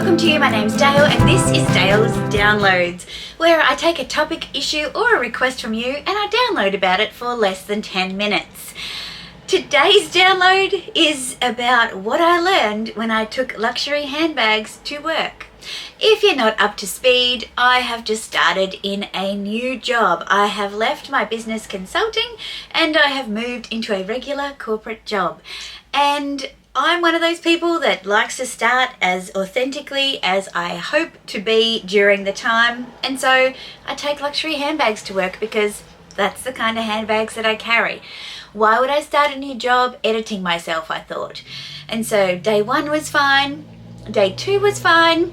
welcome to you. My name's Dayle and this is Dayle's Downloads, where I take a topic, issue or a request from you and I download about it for less than 10 minutes. Today's download is about what I learned when I took luxury handbags to work. If you're not up to speed, I have just started in a new job. I have left my business consulting and I have moved into a regular corporate job. And I'm one of those people that likes to start as authentically as I hope to be during the time. And so I take luxury handbags to work because that's the kind of handbags that I carry. Why would I start a new job? Editing myself, I thought. And so day 1 was fine. Day 2 was fine.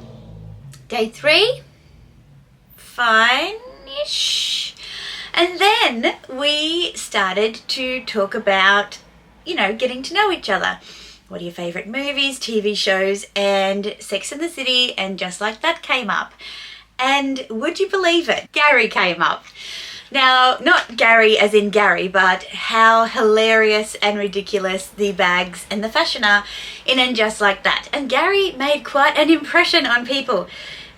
Day 3, fine-ish. And then we started to talk about, getting to know each other. What are your favourite movies, TV shows, and Sex and the City, and Just Like That came up. And would you believe it? Gary came up. Now, not Gary as in Gary, but how hilarious and ridiculous the bags and the fashion are in And Just Like That. And Gary made quite an impression on people.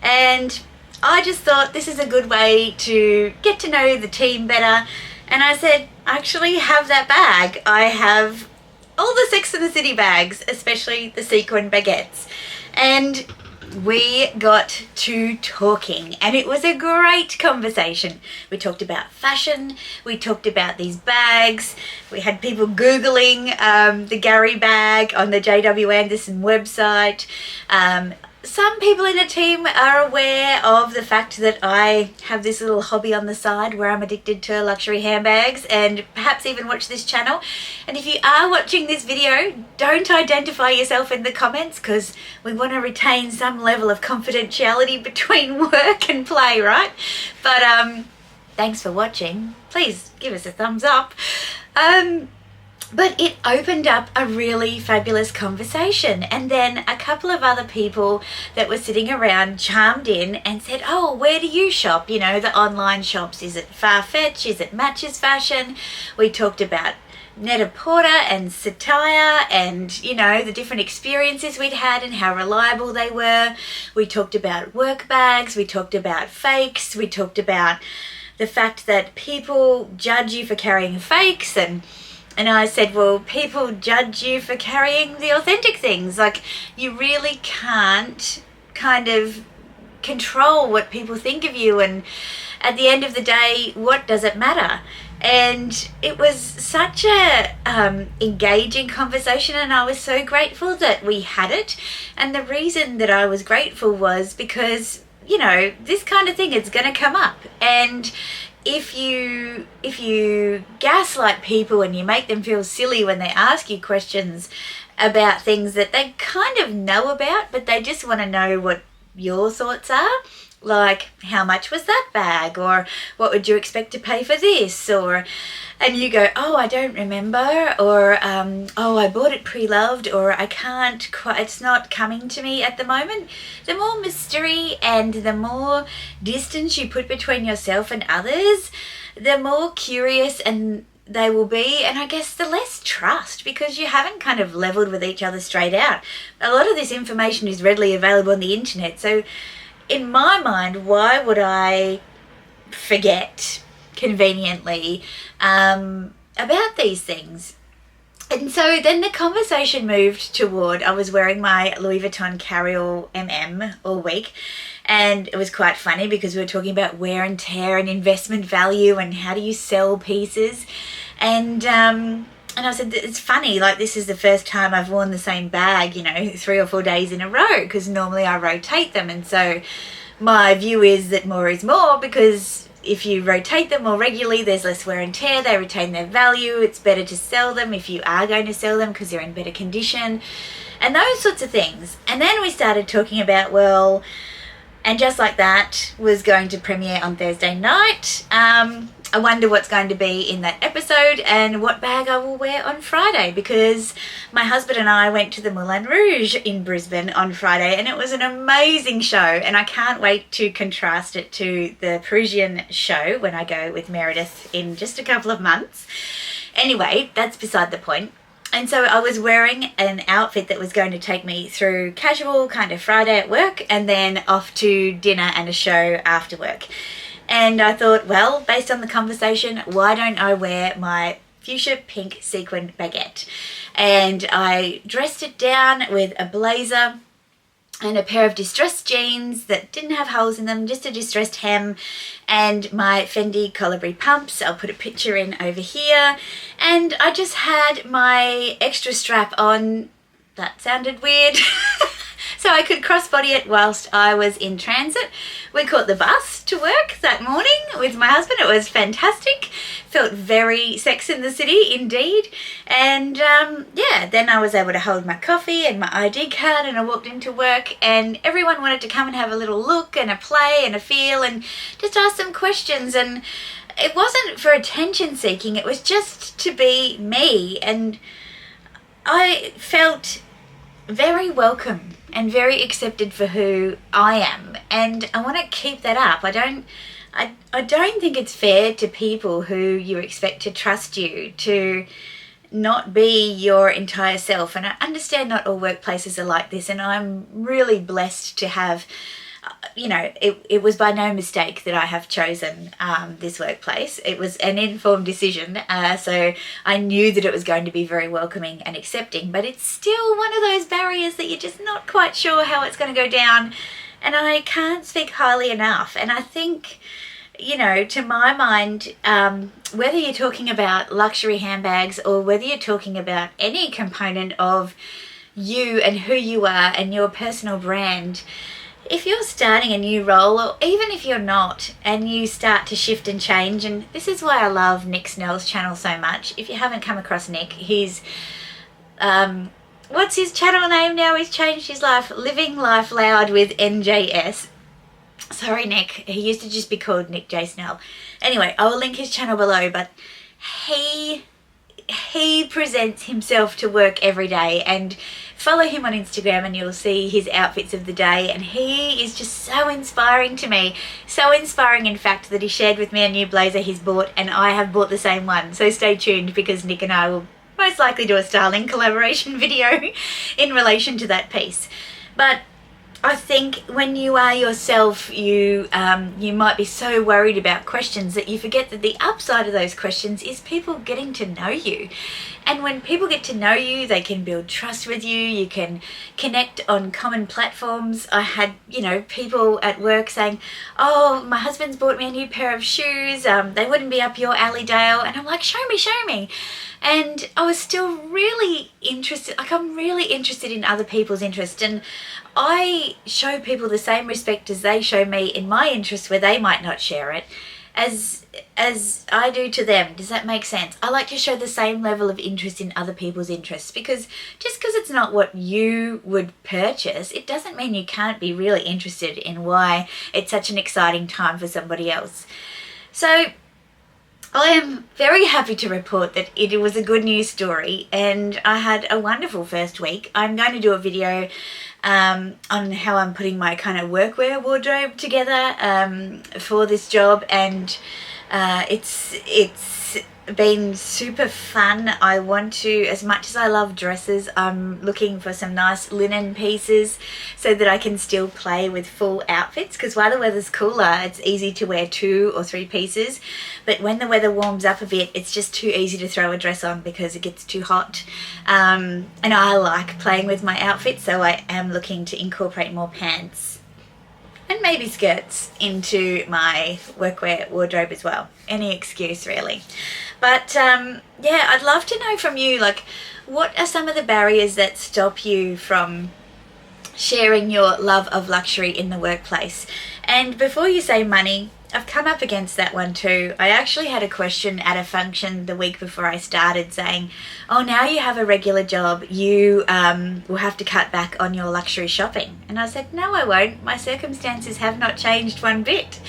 And I just thought this is a good way to get to know the team better. And I said, I actually have that bag. I have all the Sex and the City bags, especially the sequin baguettes. And we got to talking and it was a great conversation. We talked about fashion, we talked about these bags, we had people Googling the Gary bag on the JW Anderson website. Some people in the team are aware of the fact that I have this little hobby on the side where I'm addicted to luxury handbags and perhaps even watch this channel. And if you are watching this video, don't identify yourself in the comments because we want to retain some level of confidentiality between work and play, right? But thanks for watching. Please give us a thumbs up. But it opened up a really fabulous conversation, and then a couple of other people that were sitting around chimed in and said, oh, where do you shop? The online shops. Is it Farfetch? Is it Matches Fashion? We talked about Net-a-Porter and Satire and, the different experiences we'd had and how reliable they were. We talked about work bags. We talked about fakes. We talked about the fact that people judge you for carrying fakes, and I said, well, people judge you for carrying the authentic things. Like, you really can't kind of control what people think of you. And at the end of the day, what does it matter? And it was such a engaging conversation, and I was so grateful that we had it. And the reason that I was grateful was because, this kind of thing is going to come up. And if you gaslight people and you make them feel silly when they ask you questions about things that they kind of know about, but they just want to know what your thoughts are, like how much was that bag, or what would you expect to pay for this, and you go, oh, I don't remember, or oh, I bought it pre-loved, or I can't quite, it's not coming to me at the moment. The more mystery and the more distance you put between yourself and others, the more curious and they will be, and I guess the less trust, because you haven't kind of leveled with each other straight out. A lot of this information is readily available on the internet, so in my mind, why would I forget conveniently about these things? And so then the conversation moved toward, I was wearing my Louis Vuitton Carryall MM all week, and it was quite funny because we were talking about wear and tear and investment value and how do you sell pieces. And I said, it's funny, like this is the first time I've worn the same bag, 3 or 4 days in a row, because normally I rotate them. And so my view is that more is more, because if you rotate them more regularly, there's less wear and tear, they retain their value, it's better to sell them if you are going to sell them because they're in better condition, and those sorts of things. And then we started talking about, well, And Just Like That was going to premiere on Thursday night. I wonder what's going to be in that episode and what bag I will wear on Friday, because my husband and I went to the Moulin Rouge in Brisbane on Friday and it was an amazing show, and I can't wait to contrast it to the Parisian show when I go with Meredith in just a couple of months. Anyway, that's beside the point. And so I was wearing an outfit that was going to take me through casual kind of Friday at work and then off to dinner and a show after work. And I thought, well, based on the conversation, why don't I wear my fuchsia pink sequin baguette? And I dressed it down with a blazer and a pair of distressed jeans that didn't have holes in them, just a distressed hem, and my Fendi Colibri pumps. I'll put a picture in over here. And I just had my extra strap on. That sounded weird. So I could crossbody it whilst I was in transit. We caught the bus to work that morning with my husband. It was fantastic. Felt very Sex in the City indeed. And yeah, then I was able to hold my coffee and my ID card, and I walked into work and everyone wanted to come and have a little look and a play and a feel and just ask some questions. And it wasn't for attention seeking, it was just to be me. And I felt very welcome and very accepted for who I am, and I want to keep that up. I don't think it's fair to people who you expect to trust you to not be your entire self. And I understand not all workplaces are like this, and I'm really blessed to have, you know, it was by no mistake that I have chosen this workplace. It was an informed decision, so I knew that it was going to be very welcoming and accepting, but it's still one of those barriers that you're just not quite sure how it's going to go down, and I can't speak highly enough. And I think, you know, to my mind, whether you're talking about luxury handbags or whether you're talking about any component of you and who you are and your personal brand, if you're starting a new role, or even if you're not, and you start to shift and change, and this is why I love Nick Snell's channel so much. If you haven't come across Nick, he's, what's his channel name now? He's changed his life, Living Life Loud with NJS. Sorry, Nick. He used to just be called Nick J. Snell. Anyway, I will link his channel below, but he presents himself to work every day, and follow him on Instagram and you'll see his outfits of the day, and he is just so inspiring to me. So inspiring, in fact, that he shared with me a new blazer he's bought, and I have bought the same one. So stay tuned, because Nick and I will most likely do a styling collaboration video in relation to that piece. But I think when you are yourself, you might be so worried about questions that you forget that the upside of those questions is people getting to know you. And when people get to know you, they can build trust with you. You can connect on common platforms. I had, you know, people at work saying, oh, my husband's bought me a new pair of shoes. They wouldn't be up your alley, Dayle. And I'm like, show me. And I was still really interested, like I'm really interested in other people's interests. And I show people the same respect as they show me in my interests, where they might not share it, as I do to them. Does that make sense? I like to show the same level of interest in other people's interests, because just because it's not what you would purchase, it doesn't mean you can't be really interested in why it's such an exciting time for somebody else. So I am very happy to report that it was a good news story, and I had a wonderful first week. I'm going to do a video on how I'm putting my kind of workwear wardrobe together for this job, and it's been super fun. I want to, as much as I love dresses, I'm looking for some nice linen pieces so that I can still play with full outfits, because while the weather's cooler, it's easy to wear 2 or 3 pieces, but when the weather warms up a bit, it's just too easy to throw a dress on because it gets too hot. And I like playing with my outfits, so I am looking to incorporate more pants and maybe skirts into my workwear wardrobe as well. Any excuse, really. But yeah, I'd love to know from you, like, what are some of the barriers that stop you from sharing your love of luxury in the workplace? And before you say money, I've come up against that one too. I actually had a question at a function the week before I started saying, oh, now you have a regular job, you will have to cut back on your luxury shopping. And I said, no, I won't. My circumstances have not changed one bit.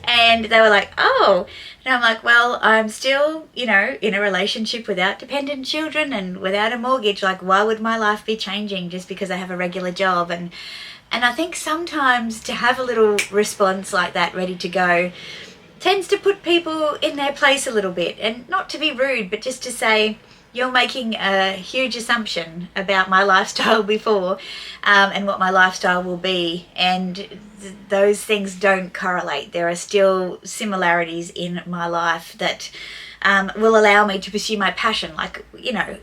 And they were like, oh. And I'm like, well, I'm still, you know, in a relationship without dependent children and without a mortgage. Like, why would my life be changing just because I have a regular job? And I think sometimes to have a little response like that ready to go tends to put people in their place a little bit. And not to be rude, but just to say, you're making a huge assumption about my lifestyle before, and what my lifestyle will be, and those things don't correlate. There are still similarities in my life that will allow me to pursue my passion. Like, you know,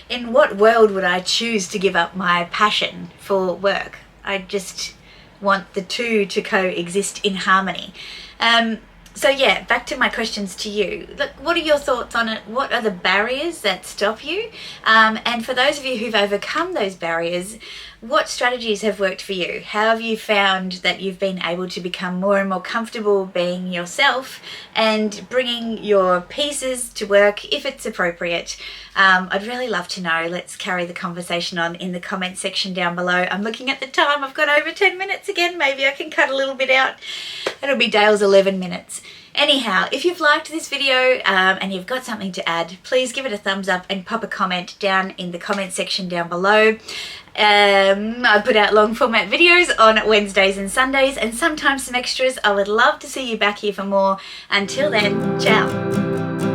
in what world would I choose to give up my passion for work? I just want the two to coexist in harmony. So yeah, back to my questions to you. Look, what are your thoughts on it? What are the barriers that stop you? And for those of you who've overcome those barriers, what strategies have worked for you? How have you found that you've been able to become more and more comfortable being yourself and bringing your pieces to work if it's appropriate? I'd really love to know. Let's carry the conversation on in the comment section down below. I'm looking at the time. I've got over 10 minutes again. Maybe I can cut a little bit out. It'll be Dale's 11 minutes. Anyhow, if you've liked this video and you've got something to add, please give it a thumbs up and pop a comment down in the comment section down below. I put out long format videos on Wednesdays and Sundays, and sometimes some extras. I would love to see you back here for more. Until then, ciao.